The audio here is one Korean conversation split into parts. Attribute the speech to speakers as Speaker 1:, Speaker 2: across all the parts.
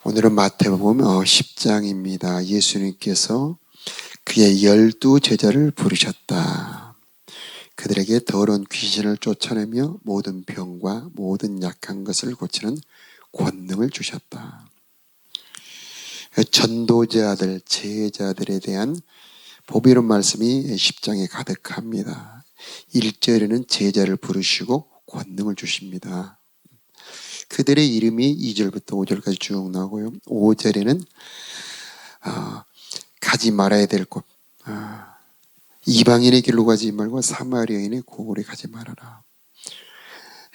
Speaker 1: 오늘은 마태복음 10장입니다. 예수님께서 그의 12 제자를 부르셨다. 그들에게 더러운 귀신을 쫓아내며 모든 병과 모든 약한 것을 고치는 권능을 주셨다. 전도자들, 제자들에 대한 보배로운 말씀이 10장에 가득합니다. 1절에는 제자를 부르시고 권능을 주십니다. 그들의 이름이 2절부터 5절까지 쭉 나오고요. 5절에는 가지 말아야 될 곳, 이방인의 길로 가지 말고 사마리아인의 고을에 가지 말아라.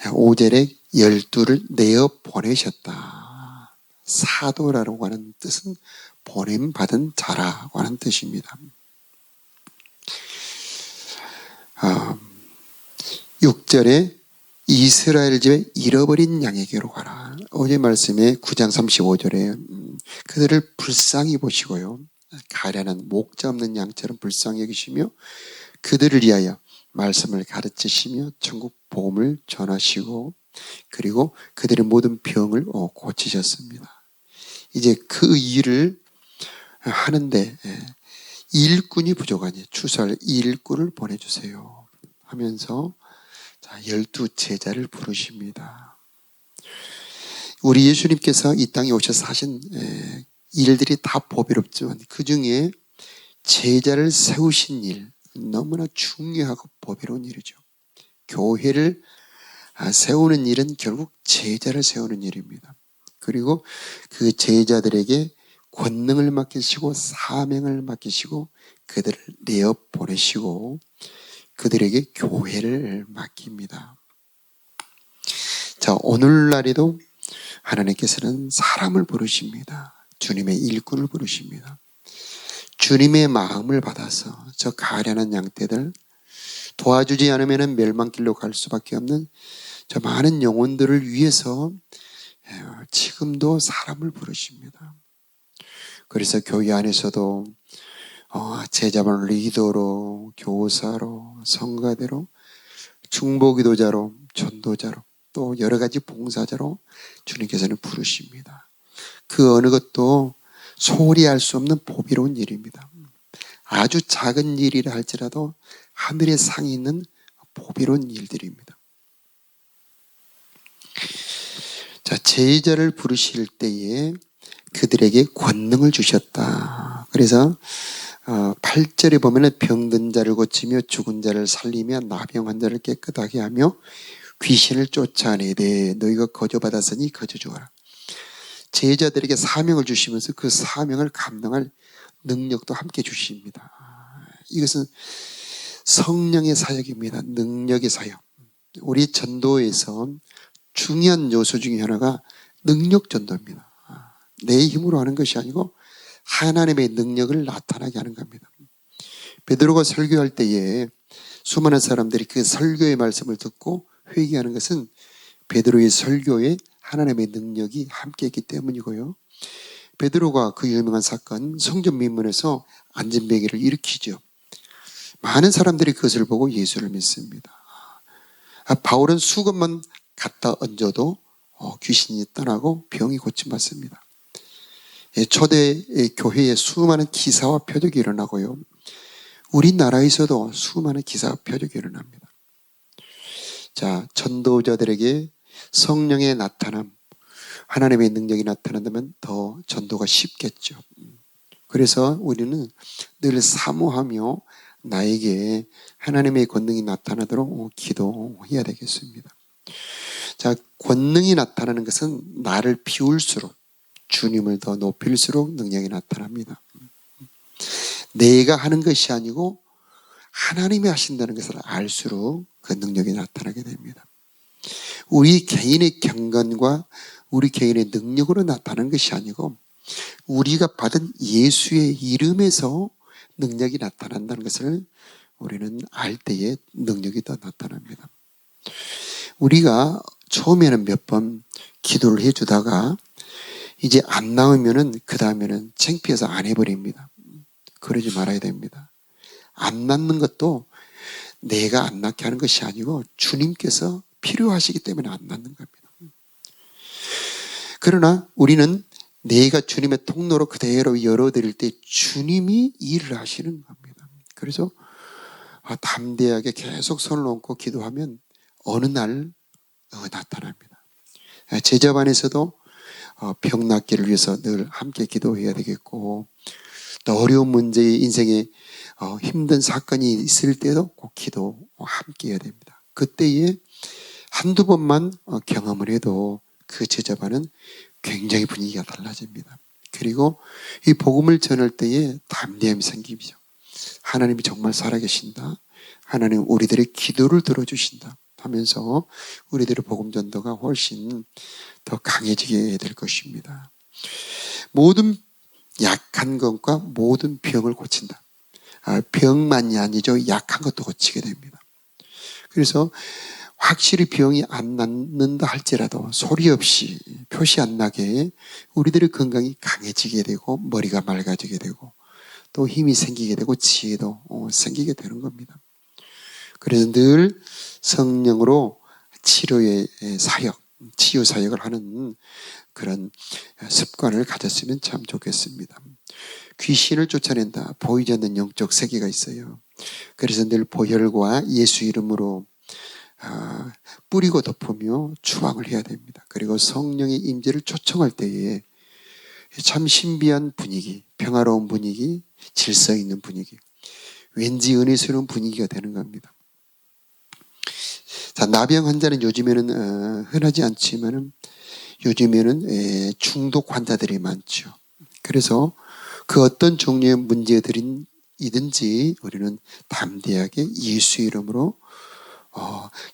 Speaker 1: 5절에 12를 내어 보내셨다. 사도라고 하는 뜻은 보냄받은 자라고 하는 뜻입니다. 6절에 이스라엘 집에 잃어버린 양에게로 가라. 어제 말씀에 9장 35절에 그들을 불쌍히 보시고요. 가련한 목자 없는 양처럼 불쌍히 여기시며 그들을 위하여 말씀을 가르치시며 천국 복음을 전하시고 그리고 그들의 모든 병을 고치셨습니다. 이제 그 일을 하는데 일꾼이 부족하니 추수할 일꾼을 보내주세요 하면서 12 제자를 부르십니다. 우리 예수님께서 이 땅에 오셔서 하신 일들이 다 보배롭지만 그 중에 제자를 세우신 일, 너무나 중요하고 보배로운 일이죠. 교회를 세우는 일은 결국 제자를 세우는 일입니다. 그리고 그 제자들에게 권능을 맡기시고 사명을 맡기시고 그들을 내어 보내시고 그들에게 교회를 맡깁니다. 자, 오늘날에도 하나님께서는 사람을 부르십니다. 주님의 일꾼을 부르십니다. 주님의 마음을 받아서 저 가련한 양떼들 도와주지 않으면 멸망길로 갈 수밖에 없는 저 많은 영혼들을 위해서 지금도 사람을 부르십니다. 그래서 교회 안에서도 제자반 리더로, 교사로, 성가대로, 중보기도자로, 전도자로, 또 여러 가지 봉사자로 주님께서는 부르십니다. 그 어느 것도 소홀히 할 수 없는 보배로운 일입니다. 아주 작은 일이라 할지라도 하늘의 상이 있는 보배로운 일들입니다. 자, 제자를 부르실 때에 그들에게 권능을 주셨다. 그래서 8절에 보면 병든 자를 고치며 죽은 자를 살리며 나병 환자를 깨끗하게 하며 귀신을 쫓아내되 너희가 거저받았으니 거저주어라. 제자들에게 사명을 주시면서 그 사명을 감당할 능력도 함께 주십니다. 이것은 성령의 사역입니다. 능력의 사역. 우리 전도에서 중요한 요소 중에 하나가 능력 전도입니다. 내 힘으로 하는 것이 아니고 하나님의 능력을 나타나게 하는 겁니다. 베드로가 설교할 때에 수많은 사람들이 그 설교의 말씀을 듣고 회개하는 것은 베드로의 설교에 하나님의 능력이 함께했기 때문이고요. 베드로가 그 유명한 사건 성전 민문에서 안전뱅이를 일으키죠. 많은 사람들이 그것을 보고 예수를 믿습니다. 바울은 수건만 갖다 얹어도 귀신이 떠나고 병이 고침받습니다. 초대 교회에 수많은 기사와 표적이 일어나고요. 우리나라에서도 수많은 기사와 표적이 일어납니다. 자, 전도자들에게 성령의 나타남, 하나님의 능력이 나타난다면 더 전도가 쉽겠죠. 그래서 우리는 늘 사모하며 나에게 하나님의 권능이 나타나도록 기도해야 되겠습니다. 자, 권능이 나타나는 것은 나를 비울수록 주님을 더 높일수록 능력이 나타납니다. 내가 하는 것이 아니고 하나님이 하신다는 것을 알수록 그 능력이 나타나게 됩니다. 우리 개인의 경건과 우리 개인의 능력으로 나타나는 것이 아니고 우리가 받은 예수의 이름에서 능력이 나타난다는 것을 우리는 알 때에 능력이 더 나타납니다. 우리가 처음에는 몇 번 기도를 해주다가 이제 안 나오면은 그 다음에는 창피해서 안 해버립니다. 그러지 말아야 됩니다. 안 낫는 것도 내가 안 낫게 하는 것이 아니고 주님께서 필요하시기 때문에 안 낫는 겁니다. 그러나 우리는 내가 주님의 통로로 그대로 열어드릴 때 주님이 일을 하시는 겁니다. 그래서 담대하게 계속 손을 얹고 기도하면 어느 날 나타납니다. 제자반에서도 병 낫기를 위해서 늘 함께 기도해야 되겠고, 또 어려운 문제의 인생에 힘든 사건이 있을 때도 꼭 기도 함께 해야 됩니다. 그때에 한두 번만 경험을 해도 그 제자반은 굉장히 분위기가 달라집니다. 그리고 이 복음을 전할 때에 담대함이 생기죠. 하나님이 정말 살아계신다. 하나님 우리들의 기도를 들어주신다 하면서 우리들의 복음 전도가 훨씬 더 강해지게 될 것입니다. 모든 약한 것과 모든 병을 고친다. 병만이 아니죠. 약한 것도 고치게 됩니다. 그래서 확실히 병이 안 낫는다 할지라도 소리 없이 표시 안 나게 우리들의 건강이 강해지게 되고 머리가 맑아지게 되고 또 힘이 생기게 되고 지혜도 생기게 되는 겁니다. 그래서 늘 성령으로 치료의 사역, 치유 사역을 하는 그런 습관을 가졌으면 참 좋겠습니다. 귀신을 쫓아낸다. 보이지 않는 영적 세계가 있어요. 그래서 늘 보혈과 예수 이름으로 뿌리고 덮으며 추앙을 해야 됩니다. 그리고 성령의 임재를 초청할 때에 참 신비한 분위기, 평화로운 분위기, 질서 있는 분위기, 왠지 은혜스러운 분위기가 되는 겁니다. 자, 나병 환자는 요즘에는 흔하지 않지만은 요즘에는 중독 환자들이 많죠. 그래서 그 어떤 종류의 문제들이든지 우리는 담대하게 예수 이름으로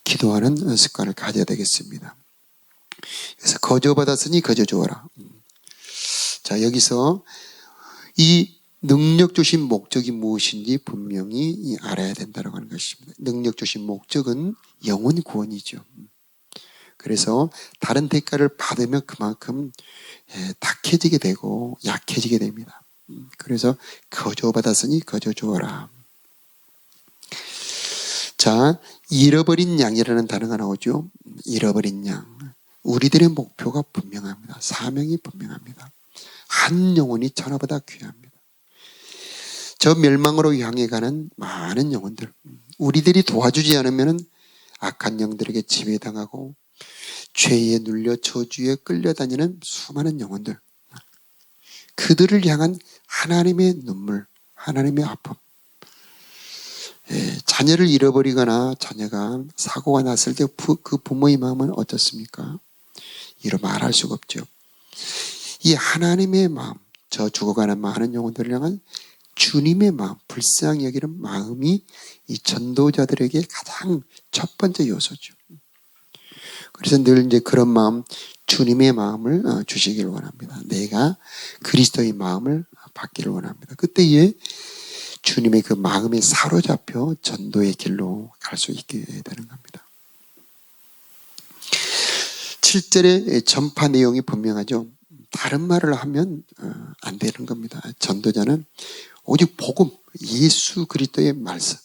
Speaker 1: 기도하는 습관을 가져야 되겠습니다. 그래서 거저받았으니 거저 주어라. 자, 여기서 이 능력 주신 목적이 무엇인지 분명히 알아야 된다고 하는 것입니다. 능력 주신 목적은 영혼 구원이죠. 그래서 다른 대가를 받으면 그만큼 탁해지게 되고 약해지게 됩니다. 그래서 거저 받았으니 거저 주어라. 자, 잃어버린 양이라는 단어가 나오죠. 잃어버린 양. 우리들의 목표가 분명합니다. 사명이 분명합니다. 한 영혼이 천하보다 귀합니다. 저 멸망으로 향해 가는 많은 영혼들, 우리들이 도와주지 않으면 악한 영들에게 지배당하고 죄에 눌려 저주에 끌려다니는 수많은 영혼들, 그들을 향한 하나님의 눈물, 하나님의 아픔. 자녀를 잃어버리거나 자녀가 사고가 났을 때 그 부모의 마음은 어떻습니까? 이루 말할 수가 없죠. 이 하나님의 마음, 저 죽어가는 많은 영혼들을 향한 주님의 마음, 불쌍히 여기는 마음이 이 전도자들에게 가장 첫 번째 요소죠. 그래서 늘 이제 그런 마음, 주님의 마음을 주시길 원합니다. 내가 그리스도의 마음을 받기를 원합니다. 그때에 주님의 그 마음에 사로잡혀 전도의 길로 갈 수 있게 되는 겁니다. 7절의 전파 내용이 분명하죠. 다른 말을 하면 안 되는 겁니다. 전도자는 오직 복음, 예수 그리스도의 말씀,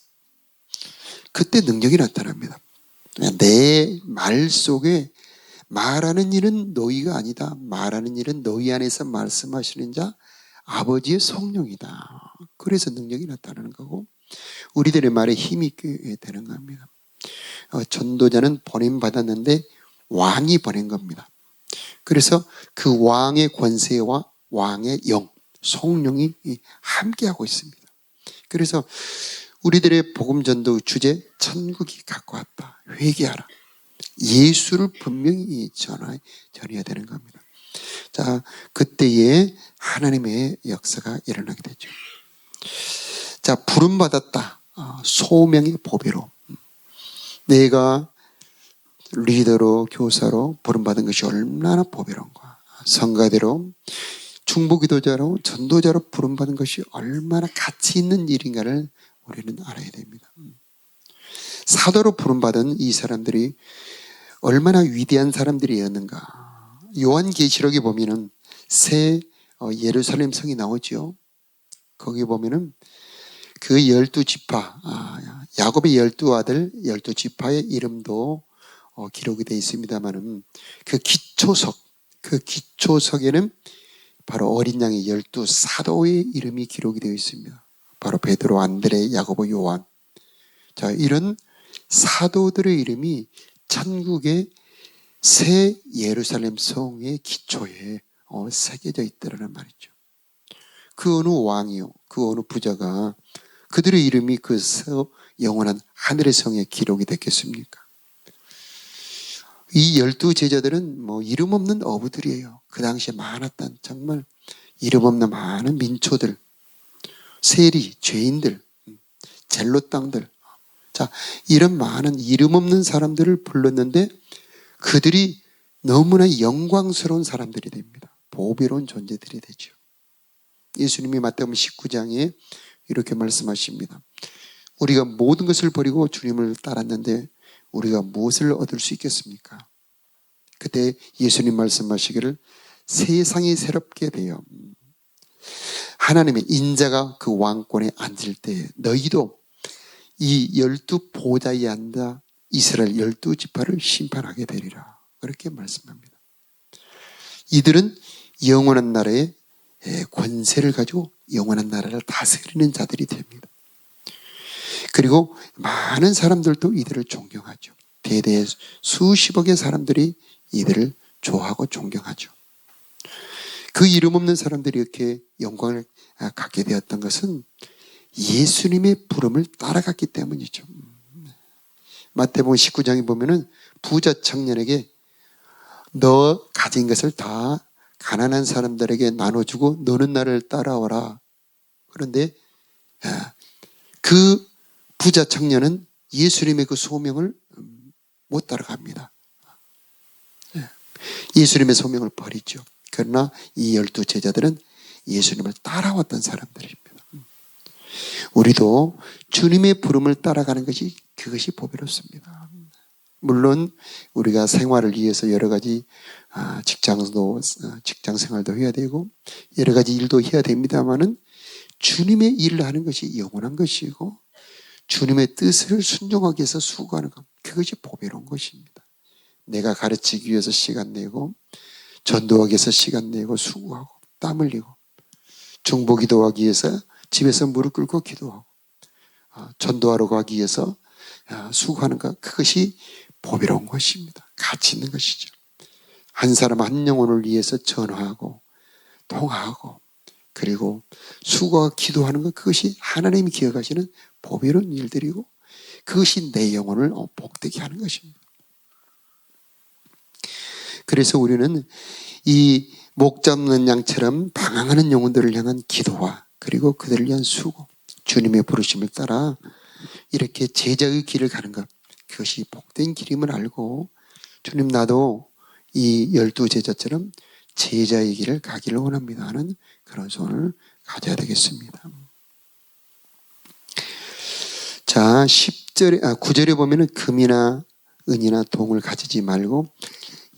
Speaker 1: 그때 능력이 나타납니다. 내 말 속에 말하는 일은 너희가 아니다. 말하는 일은 너희 안에서 말씀하시는 자 아버지의 성령이다. 그래서 능력이 나타나는 거고 우리들의 말에 힘이 있게 되는 겁니다. 전도자는 보냄받았는데 왕이 보낸 겁니다. 그래서 그 왕의 권세와 왕의 영, 성령이 함께하고 있습니다. 그래서 우리들의 복음 전도 주제, 천국이 가까웠다. 회개하라. 예수를 분명히 전해야 되는 겁니다. 자, 그때에 하나님의 역사가 일어나게 되죠. 자, 부름받았다. 소명의 보배로. 내가 리더로, 교사로 부름받은 것이 얼마나 보배로운가. 성가대로, 중보기도자로, 전도자로 부름받은 것이 얼마나 가치 있는 일인가를 우리는 알아야 됩니다. 사도로 부름받은 이 사람들이 얼마나 위대한 사람들이었는가. 요한계시록에 보면은 새 예루살렘 성이 나오죠. 거기 보면은 그 12지파, 야곱의 12아들 12지파의 이름도 기록이 되어 있습니다만은 그 기초석에는 바로 어린 양의 12사도의 이름이 기록이 되어 있습니다. 바로 베드로, 안드레, 야고보, 요한. 자, 이런 사도들의 이름이 천국의 새 예루살렘 성의 기초에 새겨져 있다는 말이죠. 그 어느 왕이요, 그 어느 부자가 그들의 이름이 그 영원한 하늘의 성에 기록이 됐겠습니까? 이 12제자들은 이름 없는 어부들이에요. 그 당시에 많았던 정말 이름 없는 많은 민초들, 세리, 죄인들, 젤롯당들. 자, 이런 많은 이름 없는 사람들을 불렀는데 그들이 너무나 영광스러운 사람들이 됩니다. 보배로운 존재들이 되죠. 예수님이 마태복음 19장에 이렇게 말씀하십니다. 우리가 모든 것을 버리고 주님을 따랐는데 우리가 무엇을 얻을 수 있겠습니까? 그때 예수님 말씀하시기를 세상이 새롭게 되어 하나님의 인자가 그 왕권에 앉을 때 너희도 이 12보좌에 앉아 이스라엘 12지파를 심판하게 되리라. 그렇게 말씀합니다. 이들은 영원한 나라의 권세를 가지고 영원한 나라를 다스리는 자들이 됩니다. 그리고 많은 사람들도 이들을 존경하죠. 대대 수십억의 사람들이 이들을 좋아하고 존경하죠. 그 이름 없는 사람들이 이렇게 영광을 갖게 되었던 것은 예수님의 부름을 따라갔기 때문이죠. 마태복음 19장에 보면은 부자 청년에게 너 가진 것을 다 가난한 사람들에게 나눠주고 너는 나를 따라와라. 그런데 그 부자 청년은 예수님의 그 소명을 못 따라갑니다. 예수님의 소명을 버리죠. 그러나 이 12제자들은 예수님을 따라왔던 사람들입니다. 우리도 주님의 부름을 따라가는 것이 그것이 보배롭습니다. 물론 우리가 생활을 위해서 여러 가지 직장 생활도 해야 되고 여러 가지 일도 해야 됩니다만은 주님의 일을 하는 것이 영원한 것이고 주님의 뜻을 순종하기 위해서 수고하는 것, 그것이 보배로운 것입니다. 내가 가르치기 위해서 시간 내고 전도하기 위해서 시간 내고 수고하고 땀 흘리고 중보 기도하기 위해서 집에서 무릎 꿇고 기도하고 전도하러 가기 위해서 수고하는 것, 그것이 보배로운 것입니다. 가치 있는 것이죠. 한 사람 한 영혼을 위해서 전화하고 통화하고 그리고 수고하고 기도하는 것, 그것이 하나님이 기억하시는 보배로운 일들이고 그것이 내 영혼을 복되게 하는 것입니다. 그래서 우리는 이 목 잡는 양처럼 방황하는 영혼들을 향한 기도와 그리고 그들을 위한 수고, 주님의 부르심을 따라 이렇게 제자의 길을 가는 것, 그것이 복된 길임을 알고 주님 나도 이 12제자처럼 제자의 길을 가기를 원합니다 하는 그런 소원을 가져야 되겠습니다. 자, 9절에 보면은 금이나 은이나 동을 가지지 말고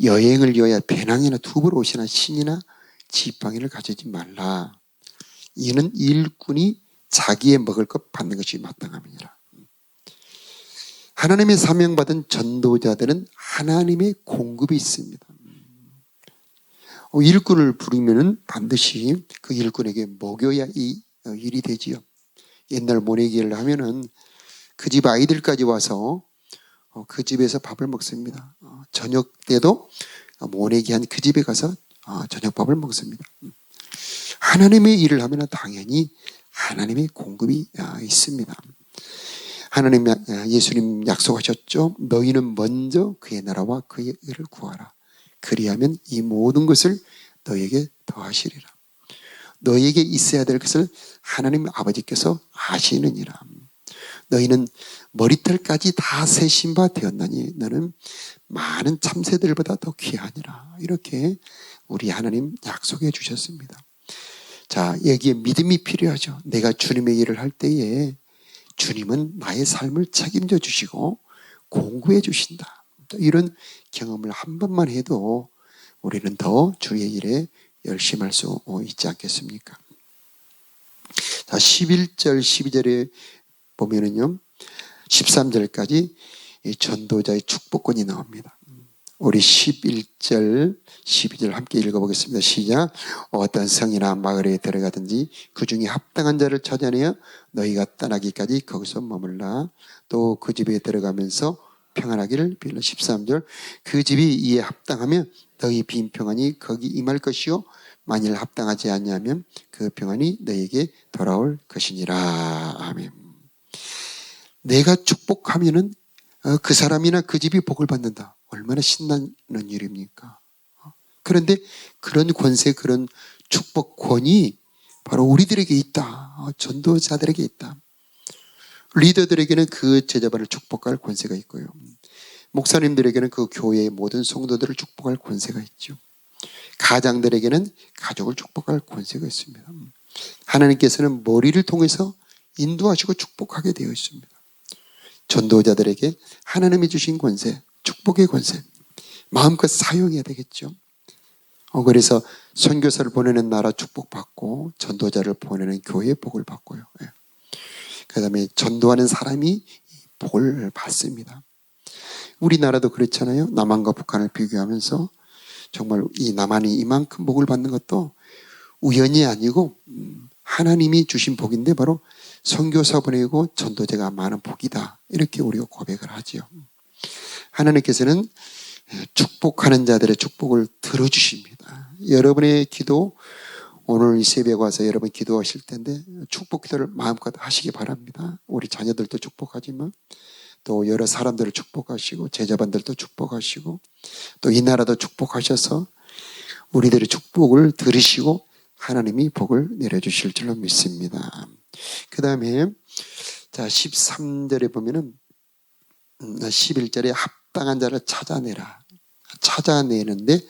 Speaker 1: 여행을 위하여 배낭이나 두벌 옷이나 신이나 지팡이를 가지지 말라. 이는 일꾼이 자기의 먹을 것 받는 것이 마땅함이니라. 하나님의 사명받은 전도자들은 하나님의 공급이 있습니다. 일꾼을 부르면은 반드시 그 일꾼에게 먹여야 이 일이 되지요. 옛날 모내기를 하면은 그 집 아이들까지 와서 그 집에서 밥을 먹습니다. 저녁 때도 모내기한 그 집에 가서 저녁밥을 먹습니다. 하나님의 일을 하면 당연히 하나님의 공급이 있습니다. 예수님 약속하셨죠. 너희는 먼저 그의 나라와 그의 의를 구하라. 그리하면 이 모든 것을 너에게 더하시리라. 너에게 있어야 될 것을 하나님 아버지께서 아시느니라. 너희는 머리털까지 다 세신 바 되었나니 너는 많은 참새들보다 더 귀하니라. 이렇게 우리 하나님 약속해 주셨습니다. 자, 여기에 믿음이 필요하죠. 내가 주님의 일을 할 때에 주님은 나의 삶을 책임져 주시고 공구해 주신다. 이런 경험을 한 번만 해도 우리는 더 주의 일에 열심히 할 수 있지 않겠습니까? 자, 11절, 12절에 보면은요, 13절까지 이 전도자의 축복권이 나옵니다. 우리 11절, 12절 함께 읽어보겠습니다. 시작. 어떤 성이나 마을에 들어가든지 그 중에 합당한 자를 찾아내어 너희가 떠나기까지 거기서 머물라. 또 그 집에 들어가면서 평안하기를 빌라. 13절. 그 집이 이에 합당하면 너희 빈 평안이 거기 임할 것이요 만일 합당하지 않냐면 그 평안이 너희에게 돌아올 것이니라. 아멘. 내가 축복하면은 그 사람이나 그 집이 복을 받는다. 얼마나 신나는 일입니까? 그런데 그런 권세, 그런 축복권이 바로 우리들에게 있다. 전도자들에게 있다. 리더들에게는 그 제자반을 축복할 권세가 있고요. 목사님들에게는 그 교회의 모든 성도들을 축복할 권세가 있죠. 가장들에게는 가족을 축복할 권세가 있습니다. 하나님께서는 머리를 통해서 인도하시고 축복하게 되어 있습니다. 전도자들에게 하나님이 주신 권세, 축복의 권세, 마음껏 사용해야 되겠죠. 그래서 선교사를 보내는 나라 축복받고 전도자를 보내는 교회 복을 받고요. 그 다음에 전도하는 사람이 복을 받습니다. 우리나라도 그렇잖아요. 남한과 북한을 비교하면서 정말 이 남한이 이만큼 복을 받는 것도 우연이 아니고 하나님이 주신 복인데 바로 선교사 보내고 전도자가 많은 복이다. 이렇게 우리가 고백을 하죠. 하나님께서는 축복하는 자들의 축복을 들어주십니다. 여러분의 기도, 오늘 이 새벽에 와서 여러분 기도하실 텐데 축복 기도를 마음껏 하시기 바랍니다. 우리 자녀들도 축복하지만 또 여러 사람들을 축복하시고 제자반들도 축복하시고 또 이 나라도 축복하셔서 우리들의 축복을 들으시고 하나님이 복을 내려주실 줄로 믿습니다. 그 다음에 자 13절에 보면은 11절에 합당한 자를 찾아내라. 찾아내는데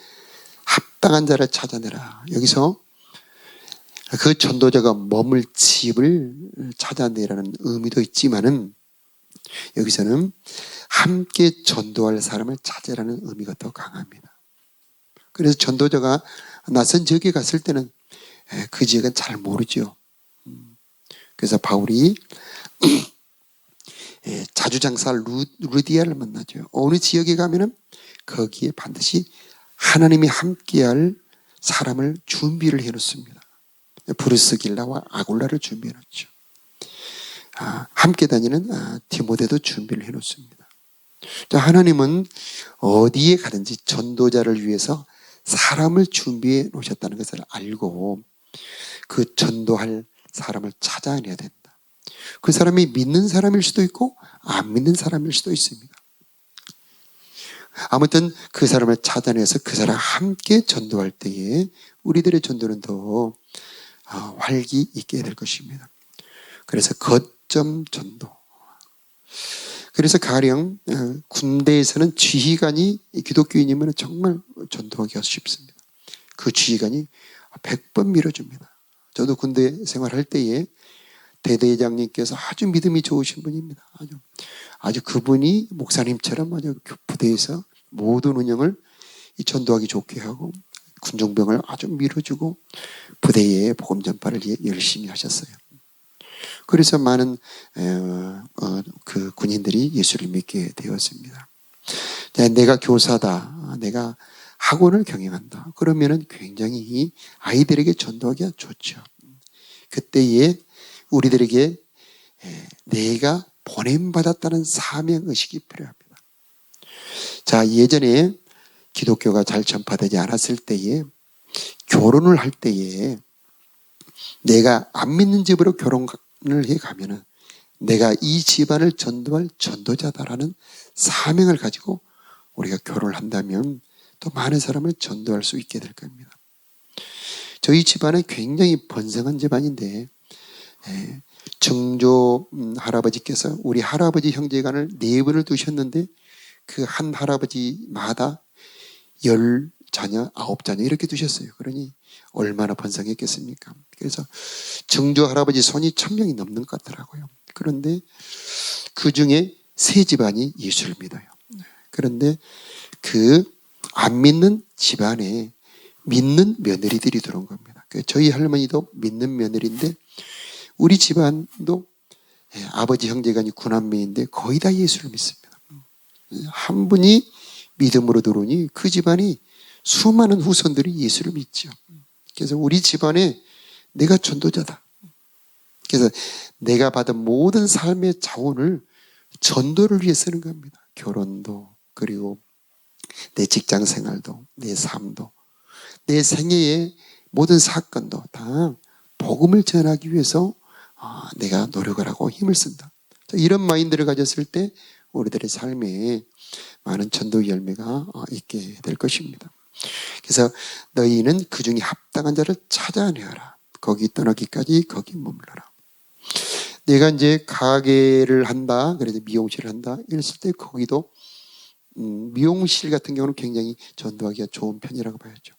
Speaker 1: 합당한 자를 찾아내라. 여기서 그 전도자가 머물 집을 찾아내라는 의미도 있지만은 여기서는 함께 전도할 사람을 찾으라는 의미가 더 강합니다. 그래서 전도자가 낯선 지역에 갔을 때는 그 지역은 잘 모르죠. 그래서 바울이 자주장사 루디아를 만나죠. 어느 지역에 가면은 거기에 반드시 하나님이 함께할 사람을 준비를 해놓습니다. 브루스길라와 아굴라를 준비해놓죠. 함께 다니는 디모데도 준비를 해놓습니다. 하나님은 어디에 가든지 전도자를 위해서 사람을 준비해 놓으셨다는 것을 알고 그 전도할 사람을 찾아내야 된다. 그 사람이 믿는 사람일 수도 있고 안 믿는 사람일 수도 있습니다. 아무튼 그 사람을 찾아내서 그 사람과 함께 전도할 때에 우리들의 전도는 더 활기 있게 될 것입니다. 그래서 거점 전도. 그래서 가령 군대에서는 지휘관이 기독교인이면 정말 전도하기가 쉽습니다. 그 지휘관이 100번 밀어줍니다. 저도 군대 생활할 때에 대대장님께서 아주 믿음이 좋으신 분입니다. 아주 그분이 목사님처럼 아주 부대에서 모든 운영을 전도하기 좋게 하고 군종병을 아주 밀어주고 부대에 복음 전파를 열심히 하셨어요. 그래서 많은 그 군인들이 예수를 믿게 되었습니다. 내가 교사다, 내가 학원을 경영한다. 그러면은 굉장히 아이들에게 전도하기가 좋죠. 그때에 우리들에게 내가 보냄받았다는 사명의식이 필요합니다. 자, 예전에 기독교가 잘 전파되지 않았을 때에 결혼을 할 때에 내가 안 믿는 집으로 결혼을 해 가면은 내가 이 집안을 전도할 전도자다라는 사명을 가지고 우리가 결혼을 한다면 또 많은 사람을 전도할 수 있게 될 겁니다. 저희 집안은 굉장히 번성한 집안인데 증조 할아버지께서 우리 할아버지 형제간을 4분을 두셨는데 그 한 할아버지마다 10자녀, 9자녀 이렇게 두셨어요. 그러니 얼마나 번성했겠습니까? 그래서 증조 할아버지 손이 1000명이 넘는 것 같더라고요. 그런데 그 중에 3집안이 예수를 믿어요. 그런데 그 안 믿는 집안에 믿는 며느리들이 들어온 겁니다. 저희 할머니도 믿는 며느리인데 우리 집안도 아버지 형제간이 9남매인데 거의 다 예수를 믿습니다. 한 분이 믿음으로 들어오니 그 집안이 수많은 후손들이 예수를 믿죠. 그래서 우리 집안에 내가 전도자다. 그래서 내가 받은 모든 삶의 자원을 전도를 위해 쓰는 겁니다. 결혼도, 그리고 내 직장 생활도, 내 삶도, 내 생애의 모든 사건도 다 복음을 전하기 위해서 내가 노력을 하고 힘을 쓴다. 이런 마인드를 가졌을 때 우리들의 삶에 많은 전도 열매가 있게 될 것입니다. 그래서 너희는 그 중에 합당한 자를 찾아내어라. 거기 떠나기까지 거기 머물러라. 내가 이제 가게를 한다, 그래서 미용실을 한다 이랬을 때 거기도 미용실 같은 경우는 굉장히 전도하기가 좋은 편이라고 봐야죠.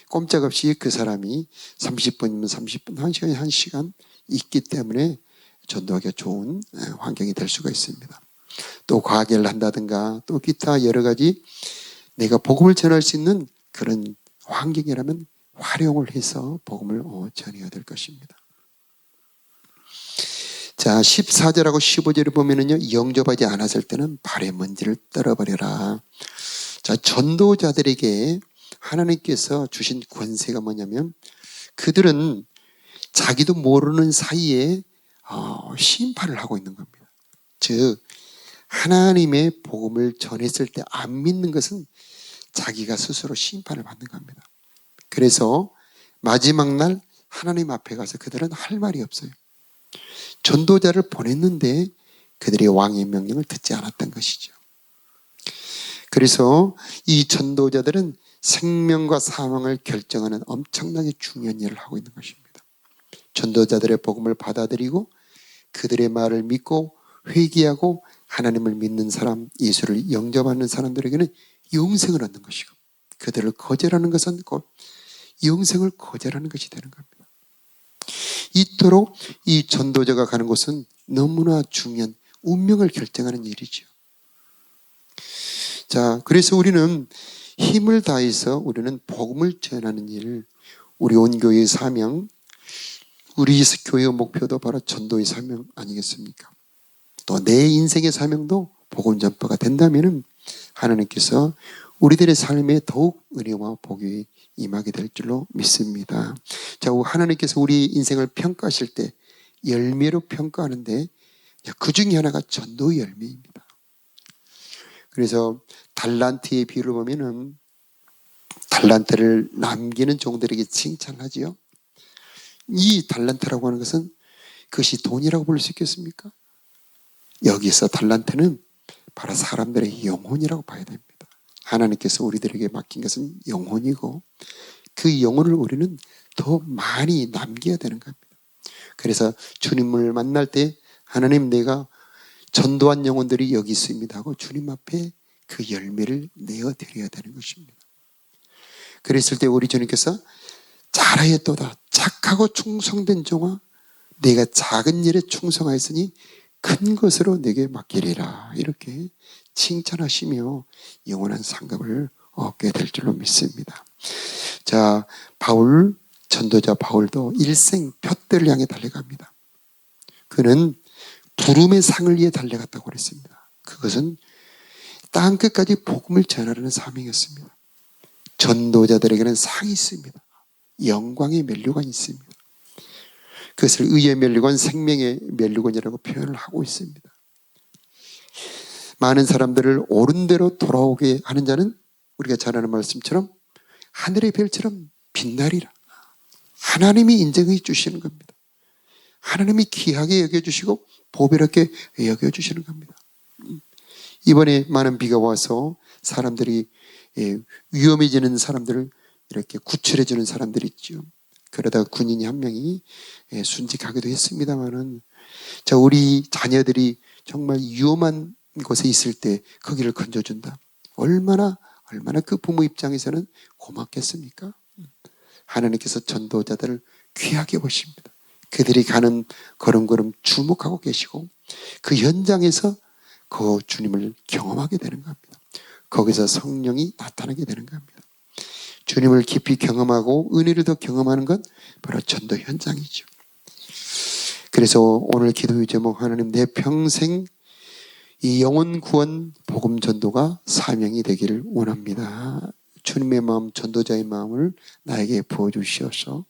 Speaker 1: 꼼짝없이 그 사람이 30분이면 30분, 1시간이면 1시간 있기 때문에 전도하기가 좋은 환경이 될 수가 있습니다. 또 과계를 한다든가 또 기타 여러 가지 내가 복음을 전할 수 있는 그런 환경이라면 활용을 해서 복음을 전해야 될 것입니다. 자, 14절하고 15절을 보면은요, 영접하지 않았을 때는 발의 먼지를 떨어버려라. 자, 전도자들에게 하나님께서 주신 권세가 뭐냐면 그들은 자기도 모르는 사이에 심판을 하고 있는 겁니다. 즉 하나님의 복음을 전했을 때 안 믿는 것은 자기가 스스로 심판을 받는 겁니다. 그래서 마지막 날 하나님 앞에 가서 그들은 할 말이 없어요. 전도자를 보냈는데 그들이 왕의 명령을 듣지 않았던 것이죠. 그래서 이 전도자들은 생명과 사망을 결정하는 엄청나게 중요한 일을 하고 있는 것입니다. 전도자들의 복음을 받아들이고 그들의 말을 믿고 회개하고 하나님을 믿는 사람, 예수를 영접하는 사람들에게는 영생을 얻는 것이고 그들을 거절하는 것은 곧 영생을 거절하는 것이 되는 겁니다. 이토록 이 전도자가 가는 곳은 너무나 중요한 운명을 결정하는 일이죠. 자, 그래서 우리는 힘을 다해서 우리는 복음을 전하는 일, 우리 온 교회의 사명, 우리 교회의 목표도 바로 전도의 사명 아니겠습니까? 또 내 인생의 사명도 복음 전파가 된다면 하나님께서 우리들의 삶에 더욱 은혜와 복이 임하게 될 줄로 믿습니다. 자, 하나님께서 우리 인생을 평가하실 때 열매로 평가하는데 그 중에 하나가 전도의 열매입니다. 그래서 달란트의 비유를 보면은 달란트를 남기는 종들에게 칭찬하지요. 이 달란트라고 하는 것은 그것이 돈이라고 볼 수 있겠습니까? 여기서 달란트는 바로 사람들의 영혼이라고 봐야 됩니다. 하나님께서 우리들에게 맡긴 것은 영혼이고 그 영혼을 우리는 더 많이 남겨야 되는 겁니다. 그래서 주님을 만날 때 하나님 내가 전도한 영혼들이 여기 있습니다 하고 주님 앞에 그 열매를 내어드려야 되는 것입니다. 그랬을 때 우리 주님께서 잘하였도다 착하고 충성된 종아 내가 작은 일에 충성하였으니 큰 것으로 내게 맡기리라 이렇게 칭찬하시며 영원한 상급을 얻게 될 줄로 믿습니다. 자, 바울 전도자 바울도 일생 푯대를 향해 달려갑니다. 그는 부름의 상을 위해 달려갔다고 그랬습니다. 그것은 땅 끝까지 복음을 전하려는 사명이었습니다. 전도자들에게는 상이 있습니다. 영광의 면류관이 있습니다. 그것을 의의 면류관, 생명의 면류관이라고 표현을 하고 있습니다. 많은 사람들을 옳은 대로 돌아오게 하는 자는 우리가 잘 아는 말씀처럼 하늘의 별처럼 빛나리라. 하나님이 인정해 주시는 겁니다. 하나님이 귀하게 여겨주시고 보배롭게 여겨주시는 겁니다. 이번에 많은 비가 와서 사람들이 위험해지는 사람들을 이렇게 구출해 주는 사람들이 있죠. 그러다가 군인이 한 명이 순직하기도 했습니다만은 자, 우리 자녀들이 정말 위험한 곳에 있을 때 거기를 건져준다. 얼마나 그 부모 입장에서는 고맙겠습니까? 하나님께서 전도자들을 귀하게 보십니다. 그들이 가는 걸음걸음 주목하고 계시고 그 현장에서 그 주님을 경험하게 되는 겁니다. 거기서 성령이 나타나게 되는 겁니다. 주님을 깊이 경험하고 은혜를 더 경험하는 건 바로 전도 현장이죠. 그래서 오늘 기도의 제목 하나님 내 평생 이 영혼 구원 복음 전도가 사명이 되기를 원합니다. 주님의 마음, 전도자의 마음을 나에게 부어주시어서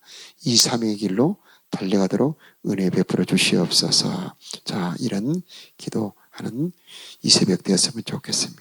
Speaker 1: 이 사명의 길로 달려가도록 은혜 베풀어 주시옵소서. 자, 이런 기도하는 이 새벽 되었으면 좋겠습니다.